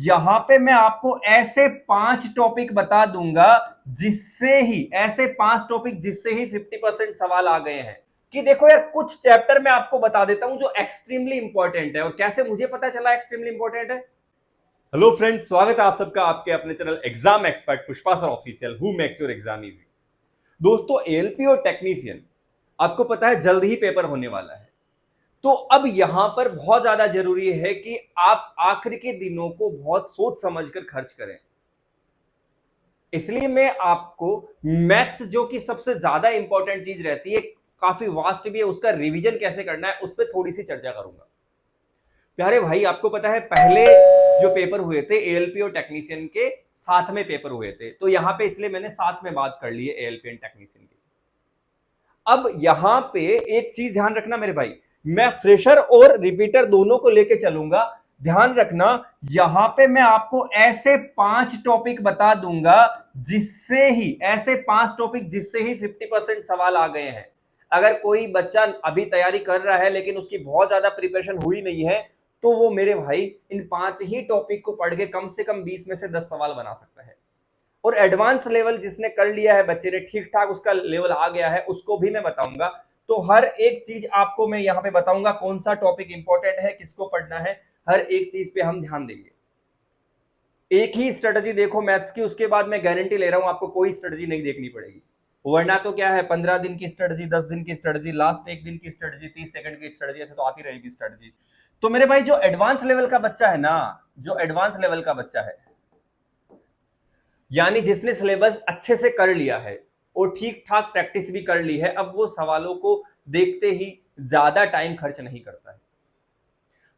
यहां पे मैं आपको ऐसे 5 टॉपिक बता दूंगा ऐसे 5 टॉपिक जिससे ही 50% सवाल आ गए हैं। कि देखो यार, कुछ चैप्टर मैं आपको बता देता हूं जो एक्सट्रीमली इंपॉर्टेंट है। और कैसे मुझे पता चला एक्सट्रीमली इंपॉर्टेंट है? हेलो फ्रेंड्स, स्वागत है आप सबका आपके अपने channel exam expert Pushpa sir official, who makes your exam easy. दोस्तों, एएलपी और टेक्नीशियन, आपको पता है जल्द ही पेपर होने वाला है। तो अब यहां पर बहुत ज्यादा जरूरी है कि आप आखिर के दिनों को बहुत सोच समझकर खर्च करें। इसलिए मैं आपको मैथ्स, जो कि सबसे ज्यादा इंपॉर्टेंट चीज रहती है, काफी वास्ट भी है, उसका रिवीजन कैसे करना है उस पर थोड़ी सी चर्चा करूंगा। प्यारे भाई, आपको पता है पहले जो पेपर हुए थे एएलपी और टेक्नीशियन के साथ में पेपर हुए थे, तो यहां पे इसलिए मैंने साथ में बात कर ली है एएलपी एंड टेक्नीशियन की। अब यहां पे एक चीज ध्यान रखना मेरे भाई, मैं फ्रेशर और रिपीटर दोनों को लेके चलूंगा। ध्यान रखना, यहां पे मैं आपको ऐसे 5 टॉपिक बता दूंगा ऐसे 5 टॉपिक जिससे ही 50% सवाल आ गए हैं। अगर कोई बच्चा अभी तैयारी कर रहा है लेकिन उसकी बहुत ज्यादा प्रिपरेशन हुई नहीं है, तो वो मेरे भाई इन 5 ही टॉपिक को पढ़ के कम से कम 20 में से 10 सवाल बना सकता है। और एडवांस लेवल जिसने कर लिया है, बच्चे ने ठीक ठाक उसका लेवल आ गया है, उसको भी मैं बताऊंगा। तो हर एक चीज आपको मैं यहां पे बताऊंगा, कौन सा टॉपिक इंपॉर्टेंट है, किसको पढ़ना है, हर एक चीज पे हम ध्यान देंगे। एक ही स्ट्रेटजी देखो मैथ्स की, उसके बाद मैं गारंटी ले रहा हूं आपको कोई स्ट्रेटजी नहीं देखनी पड़ेगी। वरना तो क्या है, 15 दिन की स्ट्रेटजी, 10 दिन की स्ट्रेटजी, लास्ट एक दिन की स्ट्रेटजी, 30 सेकंड की स्ट्रेटजी, ऐसे तो आती रहेगी स्ट्रेटजी। तो मेरे भाई, जो एडवांस लेवल का बच्चा है ना, जो एडवांस लेवल का बच्चा है, यानी जिसने सिलेबस अच्छे से कर लिया है और ठीक ठाक प्रैक्टिस भी कर ली है, अब वो सवालों को देखते ही ज्यादा टाइम खर्च नहीं करता है।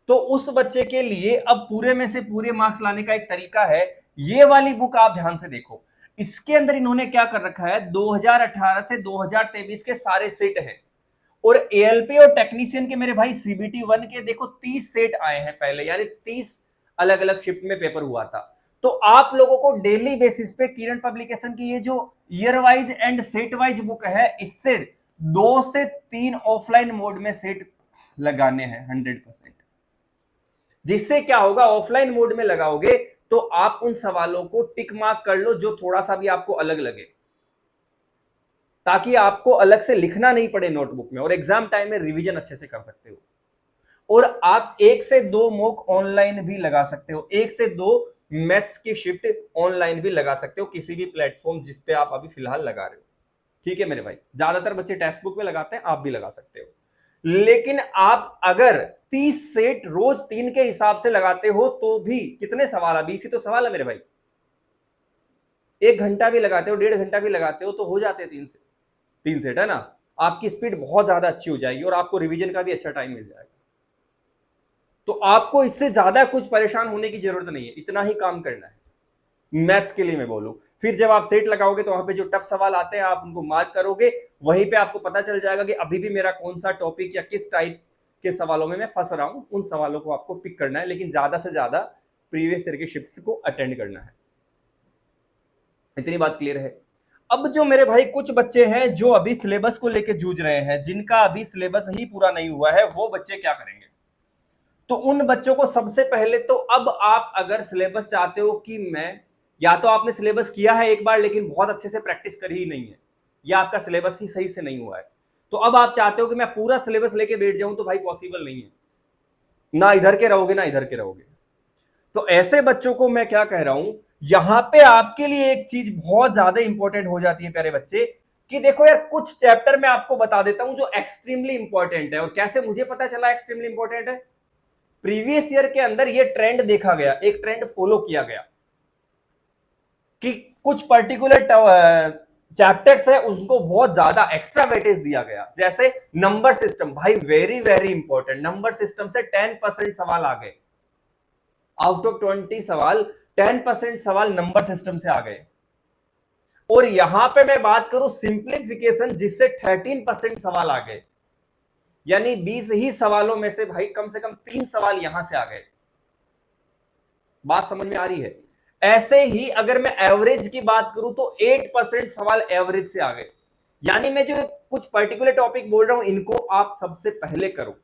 तो उस बच्चे के लिए अब पूरे में से पूरे मार्क्स लाने का एक तरीका है। ये वाली बुक आप ध्यान से देखो, इसके अंदर इन्होंने क्या कर रखा है, 2018 से 2023 के सारे सेट हैं। और एएलपी और टेक्नीशियन के मेरे भाई सीबीटी 1 के देखो 30 सेट आए हैं पहले, यानी 30 अलग अलग शिफ्ट में पेपर हुआ था। तो आप लोगों को डेली बेसिस पे किरण पब्लिकेशन की ये जो year wise and set wise book है, इससे 2 से 3 ऑफलाइन मोड में सेट लगाने हैं 100%। जिससे क्या होगा, ऑफलाइन मोड में लगाओगे तो आप उन सवालों को टिक मार्क कर लो जो थोड़ा सा भी आपको अलग लगे, ताकि आपको अलग से लिखना नहीं पड़े नोटबुक में, और एग्जाम टाइम में रिवीजन अच्छे से कर सकते हो। और आप 1 से 2 मॉक ऑनलाइन भी लगा सकते हो, 1 से 2 मैथ्स की शिफ्ट ऑनलाइन भी लगा सकते हो, किसी भी प्लेटफॉर्म जिस पे आप अभी फिलहाल लगा रहे हो। ठीक है मेरे भाई, ज्यादातर बच्चे टेक्स्ट बुक में लगाते हैं, आप भी लगा सकते हो। लेकिन आप अगर 30 सेट रोज 3 के हिसाब से लगाते हो तो भी कितने सवाल, अभी इसी तो सवाल है मेरे भाई। 1 घंटा भी लगाते हो, 1.5 घंटा भी लगाते हो, तो हो जाते हैं 3 सेट, है ना। आपकी स्पीड बहुत ज्यादा अच्छी हो जाएगी और आपको रिवीजन का भी अच्छा टाइम मिल जाएगा। तो आपको इससे ज्यादा कुछ परेशान होने की जरूरत नहीं है, इतना ही काम करना है मैथ्स के लिए मैं बोलूं। फिर जब आप सेट लगाओगे तो वहां पे जो टफ सवाल आते हैं आप उनको मार्क करोगे, वहीं पे आपको पता चल जाएगा कि अभी भी मेरा कौन सा टॉपिक या किस टाइप के सवालों में मैं फंस रहा हूं। उन सवालों को आपको पिक करना है, लेकिन ज्यादा से ज्यादा प्रीवियस ईयर की शिफ्ट्स को अटेंड करना है। इतनी बात क्लियर है। अब जो मेरे भाई कुछ बच्चे हैं जो अभी सिलेबस को लेकर जूझ रहे हैं, जिनका अभी सिलेबस ही पूरा नहीं हुआ है, वो बच्चे क्या करेंगे? तो उन बच्चों को सबसे पहले तो, अब आप अगर सिलेबस चाहते हो कि मैं, या तो आपने सिलेबस किया है एक बार लेकिन बहुत अच्छे से प्रैक्टिस करी ही नहीं है, या आपका सिलेबस ही सही से नहीं हुआ है, तो अब आप चाहते हो कि मैं पूरा सिलेबस लेके बैठ जाऊं, तो भाई पॉसिबल नहीं है। ना इधर के रहोगे ना इधर के रहोगे। तो ऐसे बच्चों को मैं क्या कह रहा हूं, यहां पे आपके लिए एक चीज बहुत ज्यादा इंपॉर्टेंट हो जाती है प्यारे बच्चे, कि देखो यार, कुछ चैप्टर मैं आपको बता देता हूं जो एक्सट्रीमली इंपॉर्टेंट है। और कैसे मुझे पता चला एक्सट्रीमली इंपॉर्टेंट है? प्रीवियस ईयर के अंदर ये ट्रेंड देखा गया, एक ट्रेंड फॉलो किया गया कि कुछ पर्टिकुलर चैप्टर्स है उनको बहुत ज्यादा एक्स्ट्रा वेटेज दिया गया। जैसे नंबर सिस्टम, भाई very very important, number system से 10% सवाल आ गए। आउट ऑफ 20 सवाल 10% सवाल नंबर सिस्टम से आ गए। और यहां पे मैं बात करूं सिंप्लीफिकेशन, जिससे 13% सवाल आ गए, यानी 20 ही सवालों में से भाई कम से कम 3 सवाल यहां से आ गए। बात समझ में आ रही है? ऐसे ही अगर मैं एवरेज की बात करूं तो 8% सवाल एवरेज से आ गए। यानी मैं जो कुछ पर्टिकुलर टॉपिक बोल रहा हूं, इनको आप सबसे पहले करो।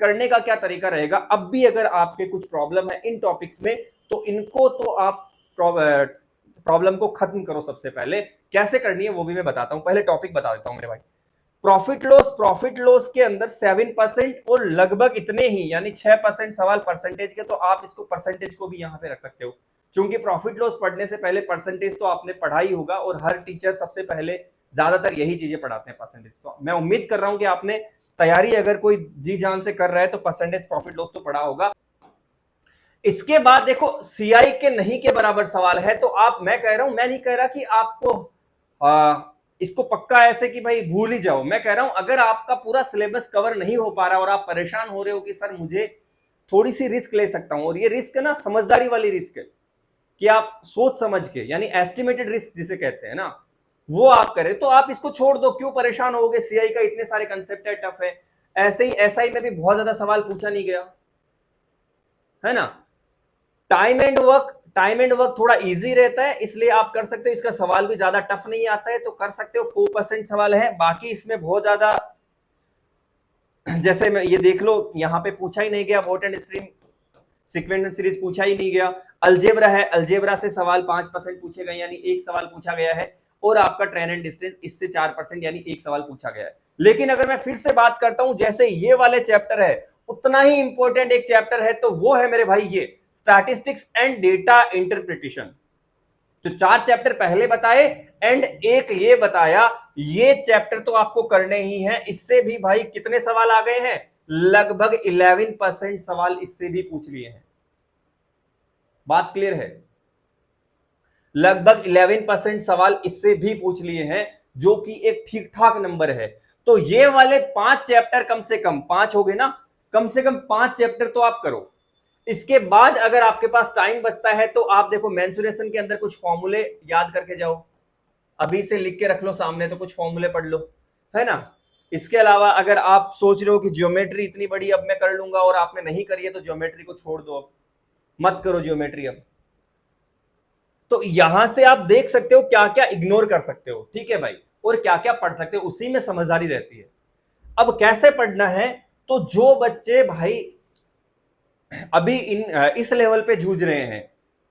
करने का क्या तरीका रहेगा, अब भी अगर आपके कुछ प्रॉब्लम है इन टॉपिक्स में, तो इनको तो आप प्रॉब्लम को खत्म करो। सबसे पहले कैसे करनी है वो भी मैं बताता हूं, पहले टॉपिक बता देता हूं मेरे भाई। प्रॉफिट लॉस के अंदर 7% और लगभग इतने ही यानी 6% सवाल परसेंटेज के, तो आप इसको परसेंटेज को भी यहां पे रख सकते हो, क्योंकि प्रॉफिट लॉस पढ़ने से पहले परसेंटेज तो आपने पढ़ा ही होगा, और हर टीचर सबसे पहले ज्यादातर यही चीजें पढ़ाते हैं, परसेंटेज। तो मैं उम्मीद कर रहा हूं कि आपने तैयारी अगर कोई जी जान से कर रहा है तो परसेंटेज प्रॉफिट लॉस तो पढ़ा होगा। इसके बाद देखो सीआई के नहीं के बराबर सवाल है, तो आप, मैं कह रहा हूं, मैं नहीं कह रहा कि आपको इसको पक्का ऐसे कि भाई भूल ही जाओ। मैं कह रहा हूं अगर आपका पूरा सिलेबस कवर नहीं हो पा रहा और आप परेशान हो रहे हो कि सर मुझे थोड़ी सी रिस्क ले सकता हूं, और ये रिस्क ना समझदारी वाली रिस्क है कि आप सोच समझ के, यानी एस्टिमेटेड रिस्क जिसे कहते हैं ना, वो आप करें, तो आप इसको छोड़ दो। क्यों परेशान होगे, सीआई का इतने सारे कंसेप्ट है, टफ है। ऐसे ही एसआई में भी बहुत ज्यादा सवाल पूछा नहीं गया है ना। टाइम एंड वर्क थोड़ा इजी रहता है, इसलिए आप कर सकते हो। इसका सवाल भी ज्यादा टफ नहीं आता है, तो कर सकते हो। 4% सवाल है, बाकी इसमें बहुत ज्यादा, जैसे मैं ये देख लो, यहां पे पूछा ही नहीं गया vote and stream sequence series, पूछा ही नहीं गया। अलजेब्रा है, अलजेब्रा से सवाल 5% पूछे गए, यानी एक सवाल पूछा गया है। और आपका ट्रेन एंड डिस्टेंस, इससे 4% यानी एक सवाल पूछा गया है। लेकिन अगर मैं फिर से बात करता हूं, जैसे ये वाले चैप्टर है, उतना ही इंपॉर्टेंट एक चैप्टर है, तो वो है मेरे भाई ये स्टैटिस्टिक्स एंड डेटा इंटरप्रिटेशन। तो 4 चैप्टर पहले बताए एंड एक ये बताया, ये चैप्टर तो आपको करने ही है। इससे भी भाई कितने सवाल आ गए हैं, लगभग 11% सवाल इससे भी पूछ लिए हैं। बात क्लियर है, लगभग 11% सवाल इससे भी पूछ लिए हैं, जो कि एक ठीक ठाक नंबर है। तो ये वाले 5 चैप्टर, कम से कम 5 हो गए ना, कम से कम 5 चैप्टर तो आप करो। इसके बाद अगर आपके पास टाइम बचता है तो आप देखो मेंसुरेशन के अंदर कुछ फॉर्मूले याद करके जाओ, अभी से लिख के रख लो सामने, तो कुछ फॉर्मूले पढ़ लो, है ना। इसके अलावा अगर आप सोच रहे हो कि ज्योमेट्री इतनी बड़ी अब मैं कर लूंगा, और आपने नहीं करी है, तो ज्योमेट्री को छोड़ दो, अब मत करो ज्योमेट्री अब। तो यहां से आप देख सकते हो क्या क्या इग्नोर कर सकते हो, ठीक है भाई, और क्या क्या पढ़ सकते हो, उसी में समझदारी रहती है। अब कैसे पढ़ना है, तो जो बच्चे भाई अभी इस लेवल पे जूझ रहे हैं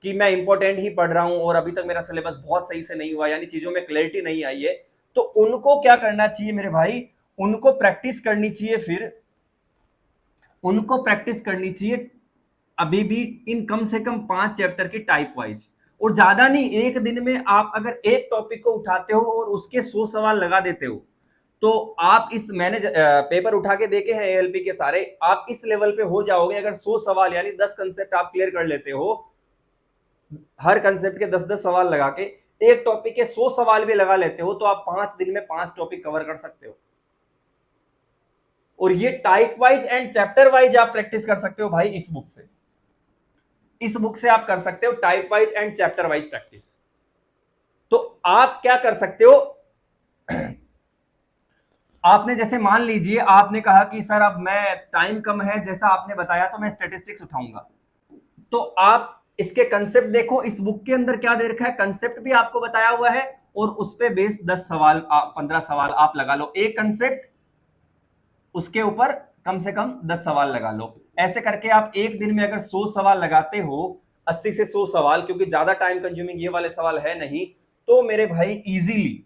कि मैं इंपॉर्टेंट ही पढ़ रहा हूं और अभी तक मेरा सिलेबस बहुत सही से नहीं हुआ, यानी चीजों में क्लैरिटी नहीं आई है, तो उनको क्या करना चाहिए मेरे भाई, उनको प्रैक्टिस करनी चाहिए। फिर उनको प्रैक्टिस करनी चाहिए अभी भी इन कम से कम 5 चैप्टर की टाइप वाइज, और ज्यादा नहीं। एक दिन में आप अगर एक टॉपिक को उठाते हो और उसके 100 सवाल लगा देते हो, तो आप इस, मैंने पेपर उठा के देखे हैं एएलपी के सारे, आप इस लेवल पे हो जाओगे अगर 100 सवाल यानी 10 कंसेप्ट आप क्लियर कर लेते हो। हर कंसेप्ट के 10-10 सवाल लगा के एक टॉपिक के 100 सवाल भी लगा लेते हो, तो आप 5 दिन में 5 टॉपिक कवर कर सकते हो। और ये type wise and chapter wise आप प्रैक्टिस कर सकते हो भाई, इस बुक से, इस बुक से आप कर सकते हो type wise and chapter wise practice. तो आप क्या कर सकते हो, आपने जैसे मान लीजिए आपने कहा कि सर अब मैं, टाइम कम है जैसा आपने बताया, तो मैं स्टैटिस्टिक्स उठाऊंगा, तो आप इसके कंसेप्ट देखो, इस बुक के अंदर क्या दे रखा है, कंसेप्ट भी आपको बताया हुआ है, और उस पे बेस 10 सवाल 15 सवाल आप लगा लो, एक कंसेप्ट उसके ऊपर कम से कम 10 सवाल लगा लो। ऐसे करके आप एक दिन में अगर 100 सवाल लगाते हो, 80 से 100 सवाल, क्योंकि ज्यादा टाइम कंज्यूमिंग ये वाले सवाल है नहीं, तो मेरे भाई इजीली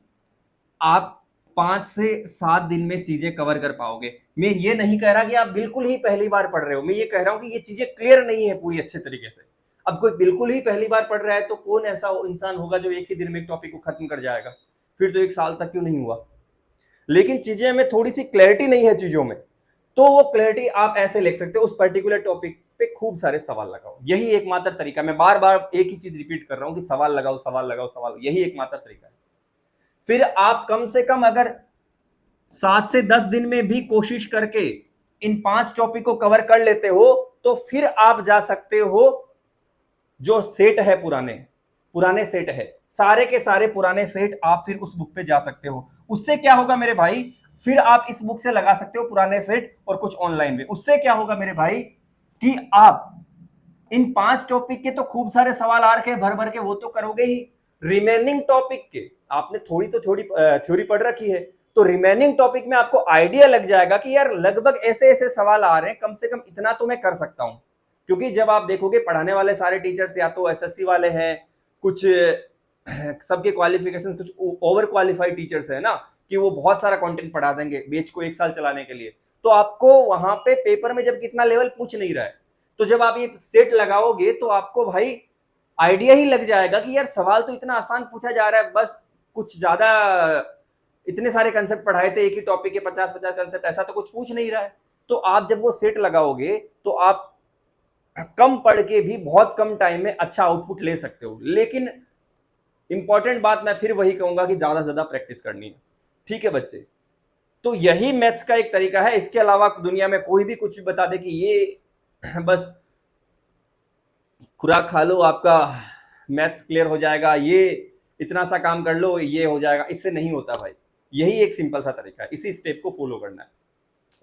आप 5 से 7 दिन में चीजें कवर कर पाओगे। मैं ये नहीं कह रहा कि आप बिल्कुल ही पहली बार पढ़ रहे हो, मैं ये कह रहा हूं कि ये चीजें क्लियर नहीं है पूरी अच्छे तरीके से। अब कोई बिल्कुल ही पहली बार पढ़ रहा है, तो कौन ऐसा इंसान होगा जो एक ही दिन में एक टॉपिक को खत्म कर जाएगा, फिर तो 1 साल तक क्यों नहीं हुआ। लेकिन चीजें में थोड़ी सी क्लैरिटी नहीं है चीजों में, तो वो क्लैरिटी आप ऐसे लिख सकते हो, उस पर्टिकुलर टॉपिक पे खूब सारे सवाल लगाओ। यही एकमात्र तरीका, मैं बार बार एक ही चीज रिपीट कर रहा हूं कि सवाल लगाओ, सवाल लगाओ, सवाल, यही एकमात्र तरीका है। फिर आप कम से कम अगर 7 से 10 दिन में भी कोशिश करके इन 5 टॉपिक को कवर कर लेते हो, तो फिर आप जा सकते हो, जो सेट है पुराने सेट है, सारे के सारे पुराने सेट आप फिर उस बुक पे जा सकते हो। उससे क्या होगा मेरे भाई, फिर आप इस बुक से लगा सकते हो पुराने सेट और कुछ ऑनलाइन भी। उससे क्या होगा मेरे भाई कि आप इन 5 टॉपिक के तो खूब सारे सवाल आ रखे भर भर के, वो तो करोगे ही। रिमेनिंग टॉपिक के आपने थोड़ी थ्योरी पढ़ रखी है, तो रिमेनिंग टॉपिक में आपको आइडिया लग जाएगा कि यार लगभग ऐसे ऐसे सवाल आ रहे हैं, कम से कम इतना तो मैं कर सकता हूं। क्योंकि जब आप देखोगे पढ़ाने वाले सारे टीचर्स या तो एसएससी वाले हैं, कुछ सबके क्वालिफिकेशंस कुछ ओवर क्वालिफाइड टीचर्स है ना, कि वो बहुत सारा कंटेंट पढ़ा देंगे बैच को 1 साल चलाने के लिए। तो आपको वहां पे पेपर में जब कितना लेवल पूछ नहीं रहा है, तो जब आप ये सेट लगाओगे तो आपको भाई आइडिया ही लग जाएगा कि यार सवाल तो इतना आसान पूछा जा रहा है, बस कुछ ज्यादा इतने सारे कंसेप्ट पढ़ाए थे एक ही टॉपिक के 50-50 कंसेप्ट, ऐसा तो कुछ पूछ नहीं रहा है। तो आप जब वो सेट लगाओगे तो आप कम पढ़ के भी बहुत कम टाइम में अच्छा आउटपुट ले सकते हो। लेकिन इंपॉर्टेंट बात मैं फिर वही कहूंगा कि ज्यादा से ज्यादा प्रैक्टिस करनी है। ठीक है बच्चे, तो यही मैथ्स का एक तरीका है। इसके अलावा दुनिया में कोई भी कुछ भी बता दे कि ये बस खुराक खा लो आपका मैथ्स क्लियर हो जाएगा, ये इतना सा काम कर लो ये हो जाएगा, इससे नहीं होता भाई। यही एक सिंपल सा तरीका है, इसी स्टेप को फॉलो करना है।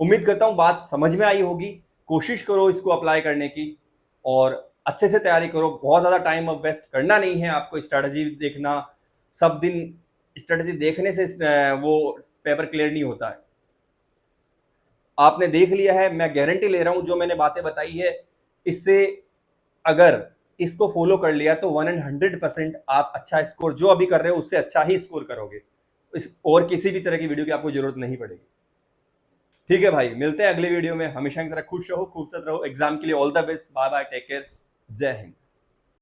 उम्मीद करता हूं बात समझ में आई होगी। कोशिश करो इसको अप्लाई करने की और अच्छे से तैयारी करो। बहुत ज्यादा टाइम अब वेस्ट करना नहीं है आपको। स्ट्रेटजी देखना, सब दिन स्ट्रेटजी देखने से वो पेपर क्लियर नहीं होता है। आपने देख लिया है, मैं गारंटी ले रहा हूं जो मैंने बातें बताई है इससे अगर इसको फॉलो कर लिया तो 100% आप अच्छा स्कोर जो अभी कर रहे हो उससे अच्छा ही स्कोर करोगे। इस और किसी भी तरह की वीडियो की आपको जरूरत नहीं पड़ेगी। ठीक है भाई, मिलते हैं अगले वीडियो में। हमेशा की तरह खुश रहो, खूबसूरत रहो। एग्जाम के लिए all the best. Bye bye, take care, जय हिंद।